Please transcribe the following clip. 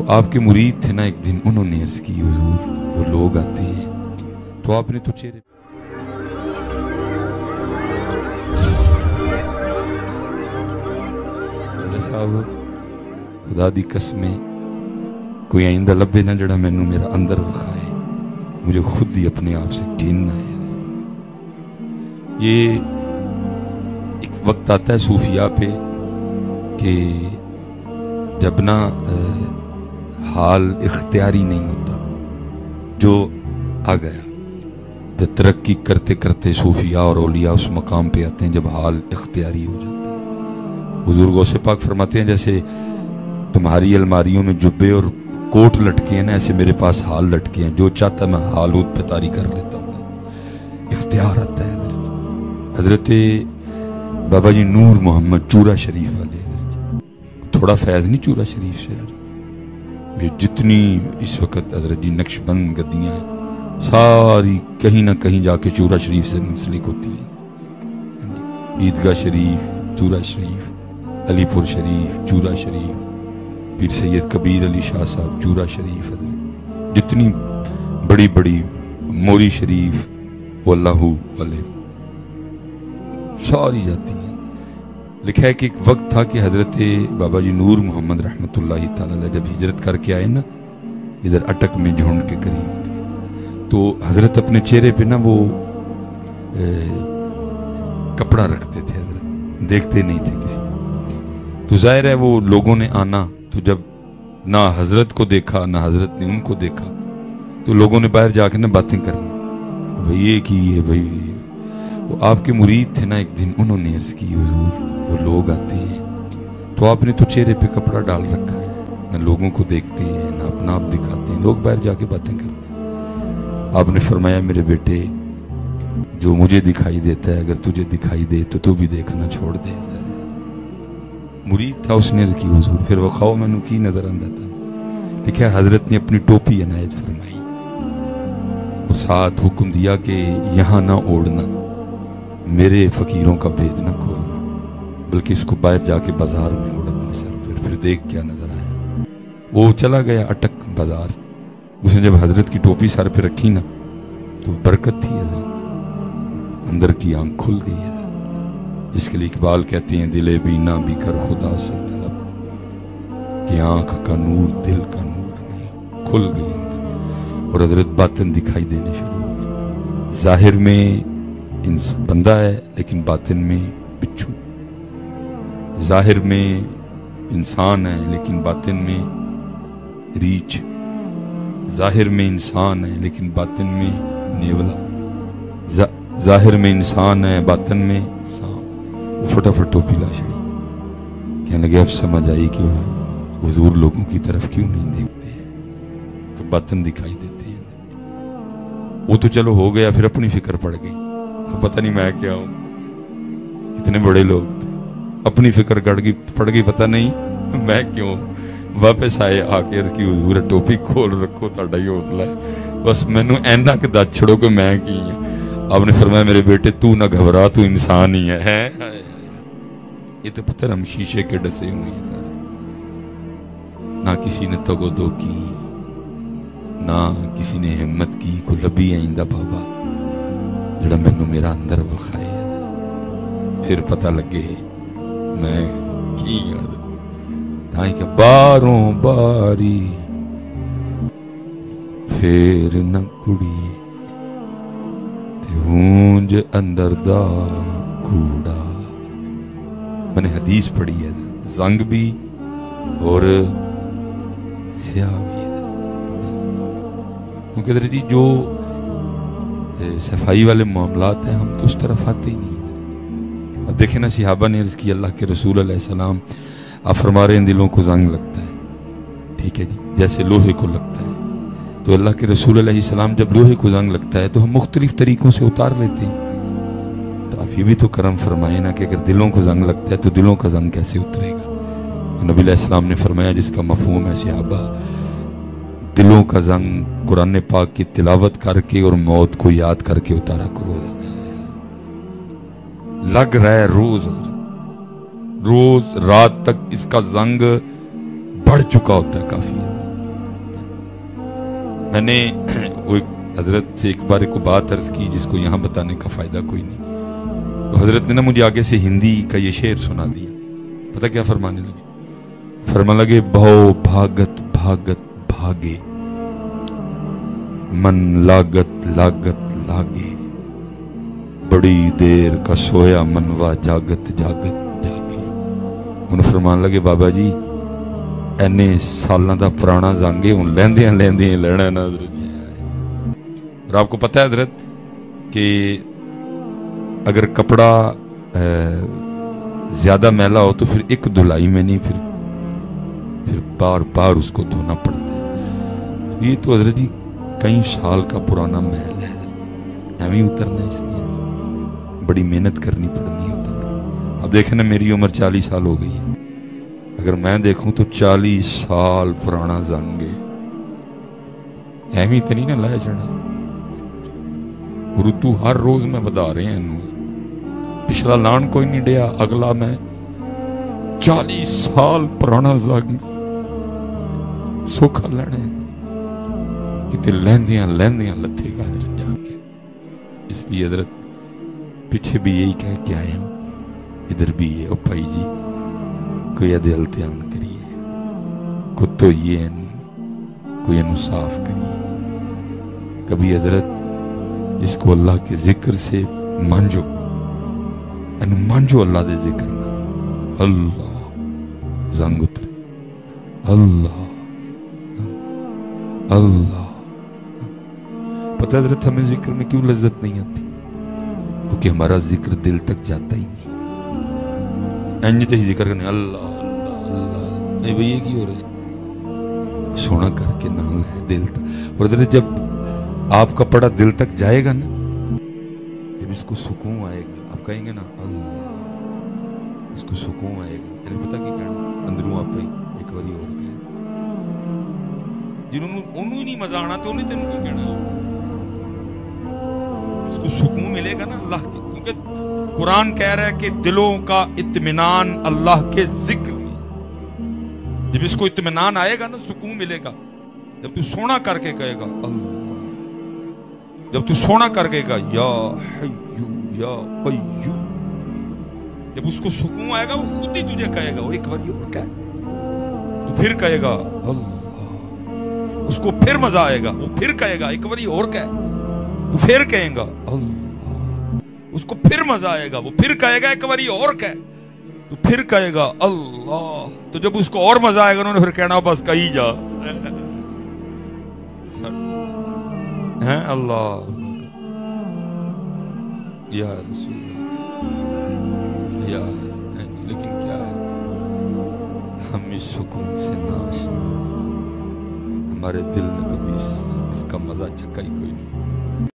تو آپ کے مرید تھے نا، ایک دن انہوں نے عرض کی حضور وہ لوگ آتے ہیں تو آپ نے تو چہرے صاحب خدا دی قسمیں کوئی آئندہ لبے نہ جڑا مینوں میرا اندر وکھائے، مجھے خود ہی اپنے آپ سے گھننا ہے۔ یہ ایک وقت آتا ہے صوفیاء پہ کہ جب نا حال اختیاری نہیں ہوتا، جو آ گیا، جب ترقی کرتے کرتے صوفیاء اور اولیاء اس مقام پہ آتے ہیں جب حال اختیاری ہو جاتا ہے۔ حضور غوث پاک فرماتے ہیں جیسے تمہاری الماریوں میں جبے اور کوٹ لٹکے ہیں نا، ایسے میرے پاس حال لٹکے ہیں، جو چاہتا میں حالود پہ طاری کر لیتا ہوں۔ اختیار آتا ہے حضرت بابا جی نور محمد چورا شریف والے، تھوڑا فیض نہیں چورا شریف سے، جتنی اس وقت حضرت جی نقش بند گدیاں ہیں ساری کہیں نہ کہیں جا کے چورا شریف سے منسلک ہوتی ہیں۔ عیدگاہ شریف چورا شریف، علی پور شریف چورا شریف، پیر سید کبیر علی شاہ صاحب چورا شریف، جتنی بڑی بڑی موری شریف وہ اللہ والے ساری جاتی ہیں۔ لکھا ہے کہ ایک وقت تھا کہ حضرت بابا جی نور محمد رحمۃ اللہ تعالی جب ہجرت کر کے آئے نا ادھر اٹک میں جھونڈ کے قریب، تو حضرت اپنے چہرے پہ نا وہ کپڑا رکھتے تھے، حضرت دیکھتے نہیں تھے کسی کو، تو ظاہر ہے وہ لوگوں نے آنا، تو جب نہ حضرت کو دیکھا نہ حضرت نے ان کو دیکھا تو لوگوں نے باہر جا کے نا باتیں کرنی، بھئی یہ کی ہے بھئی یہ۔ وہ آپ کے مرید تھے نا، ایک دن انہوں نے عرض کی حضور وہ لوگ آتے ہیں تو آپ نے تو چہرے پہ کپڑا ڈال رکھا ہے، نہ لوگوں کو دیکھتے ہیں نہ اپنا آپ دکھاتے ہیں، لوگ باہر جا کے باتیں کرتے ہیں۔ آپ نے فرمایا میرے بیٹے جو مجھے دکھائی دیتا ہے اگر تجھے دکھائی دے تو بھی دیکھنا چھوڑ دے۔ مرید تھا، اس نے عرض کی حضور پھر وہ خواہ میں کی نظر آندہ تھا۔ لکھا ہے حضرت نے اپنی ٹوپی عنایت فرمائی اور ساتھ حکم دیا کہ یہاں نہ اوڑھنا، میرے فقیروں کا بھیج نہ کھولنا، بلکہ اس کو باہر جا کے بازار میں اوڑھ اپنے سر پھر دیکھ کیا نظر آیا۔ وہ چلا گیا اٹک بازار، اس نے جب حضرت کی ٹوپی سر پہ رکھی نا تو برکت تھی، حضرت اندر کی آنکھ کھل گئی ہے۔ اس کے لیے اقبال کہتے ہیں دل بینا بھی کر خدا سے طلب کہ آنکھ کا نور دل کا نور نہیں، کھل گئی اندر اور حضرت باطن دکھائی دینے شروع ہو گئی۔ ظاہر میں بندہ ہے لیکن باطن میں بچھو، ظاہر میں انسان ہے لیکن باطن میں ریچھ، ظاہر میں انسان ہے لیکن باطن میں نیولا، ظاہر میں انسان ہے باطن میں سانپ۔ وہ فٹافٹ ٹوپی لا چھڑی، کہنے لگے اب سمجھ آئی کہ حضور لوگوں کی طرف کیوں نہیں دیکھتے ہیں کہ باطن دکھائی دیتے ہیں۔ وہ تو چلو ہو گیا، پھر اپنی فکر پڑ گئی، پتہ نہیں میں کیا ہوں، اتنے بڑے لوگ تھے، اپنی فکر پڑ گئی پتہ نہیں میں کیوں۔ واپس آئے آ کے عرض کی حضور ٹوپی کھول رکھو تہاڈا ہی حوصلہ ہے، بس مینوں اینا کہ دس چھڑو کہ میں کی ہوں۔ آپ نے فرمایا میرے بیٹے تو نہ گھبرا، تو انسان ہی ہے۔ یہ تو پتہ ہم شیشے کے ڈسے ہوئے ہیں سارے، نہ کسی نے تگو دو کی، نہ کسی نے ہمت کی، کو لبی آئندہ بابا جڑا مینوں میرا اندر وکھائے، پھر پتہ لگے میں کی ہاں کہ باروں باری پھر نہ کڑیے تے ہونج اندر دا کوڑا۔ میں نے حدیث پڑھی ہے، زنگ بھی اور سیاہ بھی ہے، کیونکہ حضرت جی جو صفائی والے معاملات ہیں ہم تو اس طرف آتے ہی نہیں۔ اب دیکھیں نا صحابہ نے عرض کی اللہ کے رسول علیہ السلام آپ فرما رہے ہیں دلوں کو زنگ لگتا ہے، ٹھیک ہے جی، جیسے لوہے کو لگتا ہے، تو اللہ کے رسول علیہ السلام جب لوہے کو زنگ لگتا ہے تو ہم مختلف طریقوں سے اتار لیتے ہیں، تو آپ یہ بھی تو کرم فرمائے نا کہ اگر دلوں کو زنگ لگتا ہے تو دلوں کا زنگ کیسے اترے گا۔ تو نبی علیہ السلام نے فرمایا جس کا مفہوم ہے صحابہ دلوں کا زنگ قرآن پاک کی تلاوت کر کے اور موت کو یاد کر کے اتارا کرو، لگ رہا ہے روز رات تک اس کا زنگ بڑھ چکا ہوتا ہے کافی، میں نے وہ حضرت سے ایک بار کو بات عرض کی جس کو یہاں بتانے کا فائدہ کوئی نہیں، تو حضرت نے نا مجھے آگے سے ہندی کا یہ شعر سنا دیا. پتہ کیا فرمانے لگے؟ فرمانے لگے بھو بھاگت بھاگت بھاگے من لاگت لاگت لاگے، بڑی دیر کا سویا منوا جاگت جاگت جاگے. انہوں فرمان لگے بابا جی اینے سالاں دا پرانا زنگ ہوں لیندیاں لیندیاں لینا نا حضرت. اور آپ کو پتہ ہے حضرت کہ اگر کپڑا زیادہ میلا ہو تو پھر ایک دھلائی میں نہیں، پھر بار بار اس کو دھونا پڑتا ہے. تو یہ تو حضرت جی کئی سال کا پرانا محل ہے، ہمیں اترنا ہے، اس لیے بڑی محنت کرنی پڑنی ہے اترنا. اب دیکھیں نا میری عمر 40 سال ہو گئی ہے، اگر میں دیکھوں تو 40 سال پرانا زنگ ہے، ایویں تو نہیں نہ لایا چڑھا. اردو ہر روز میں بتا رہے ہیں، پچھلا لان کوئی نہیں ڈیا، اگلا میں 40 سال پرانا زنگ سوکھا لینے کتے لیندیاں لیندیاں لتھے کا حضرت جا کے. اس لیے حضرت پیچھے بھی یہی کہہ کے آیا ہوں، ادھر بھی یہ او بھائی جی کوئی دل دھیان کریے، کتو یہ کوئی انو صاف کریے. کبھی حضرت اس کو اللہ کے ذکر سے مانجو، انو مانجو اللہ دے ذکر میں، اللہ زنگ اترے، اللہ اللہ. پتہ حضرت ہمیں ذکر میں کیوں لذت نہیں آتی؟ کیونکہ ہمارا ذکر دل تک جاتا ہی نہیں. انجتے ہی ذکر کرنے اللہ اللہ اللہ، نہیں بھئی یہ کی ہو رہے ہیں؟ سونا کر کے نام ہے دل تک. اور حضرت جب آپ کا پڑا دل تک جائے گا نا، جب اس کو سکون آئے گا، آپ کہیں گے نا اللہ، اس کو سکون آئے گا. یعنی پتہ کی کہنا اندروں آپ ہی ایک باری اور کہے، جنہوں انہوں ہی نہیں مزہ آنا تو انہیں تینوں کیوں کہنا. اس کو سکون ملے گا نا اللہ کے، کیونکہ قرآن کہہ رہا ہے کہ دلوں کا اطمینان اللہ کے ذکر میں. جب اس کو اطمینان آئے گا نا، سکون ملے گا. جب تو سونا کر کے کہے گا اللہ، جب تو سونا کر کے گا یا حیو یا قیوم، جب اس کو سکون آئے گا وہ خود ہی تجھے کہے گا، وہ ایک بار اور کہے تو پھر کہے گا اللہ. اس کو پھر مزہ آئے گا، وہ پھر کہے گا ایک بار اور کہے تو پھر کہیں گا اللہ. اس کو پھر مزہ آئے گا، وہ پھر کہے گا ایک بار اور کہے تو پھر کہے گا اللہ. تو جب اس کو اور مزہ آئے گا انہوں نے پھر کہنا بس کہی جا ہیں اللہ یا رسول اللہ یا. لیکن کیا ہے ہم اس سکون سے ناشنا، ہمارے دل میں کبھی اس کا مزہ چکھا ہی کوئی نہیں.